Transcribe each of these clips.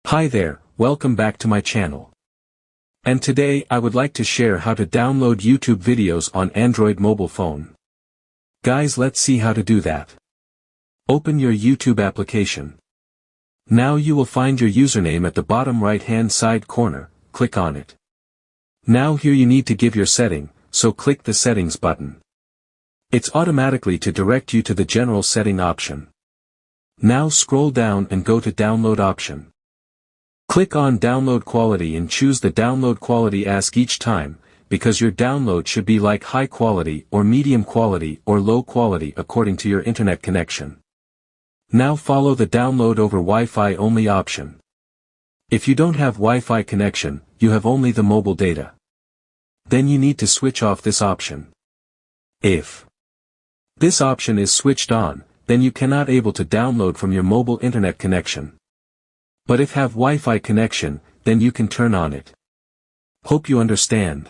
Hi there, welcome back to my channel. And today I would like to share how to download YouTube videos on Android mobile phone. Guys, let's see how to do that. Open your YouTube application. Now you will find your username at the bottom right hand side corner, click on it. Now here you need to give your setting, so click the settings button. It's automatically to direct you to the general setting option. Now scroll down and go to download option. Click on download quality and choose the download quality ask each time, because your download should be like high quality or medium quality or low quality according to your internet connection. Now follow the download over Wi-Fi only option. If you don't have Wi-Fi connection, you have only the mobile data. Then you need to switch off this option. If this option is switched on, then you cannot able to download from your mobile internet connection. But if have Wi-Fi connection, then you can turn on it. Hope you understand.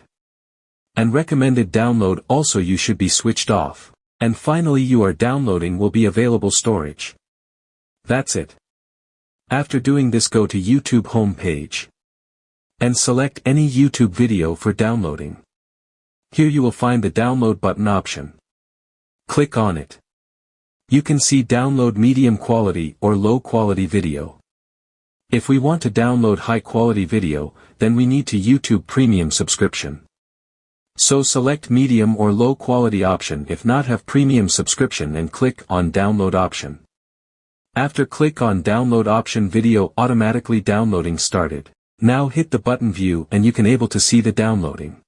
And recommended download also you should be switched off. And finally you are downloading will be available storage. That's it. After doing this, go to YouTube home page. And select any YouTube video for downloading. Here you will find the download button option. Click on it. You can see download medium quality or low quality video. If we want to download high quality video, then we need to YouTube premium subscription. So select medium or low quality option if not have premium subscription and click on download option. After click on download option, video automatically downloading started. Now hit the button view and you can able to see the downloading.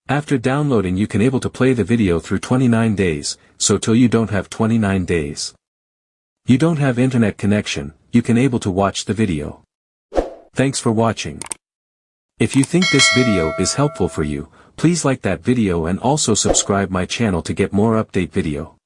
After downloading you can able to play the video through 29 days, so till you don't have 29 days. You don't have internet connection, you can able to watch the video. Thanks for watching. If you think this video is helpful for you, please like that video and also subscribe my channel to get more update video.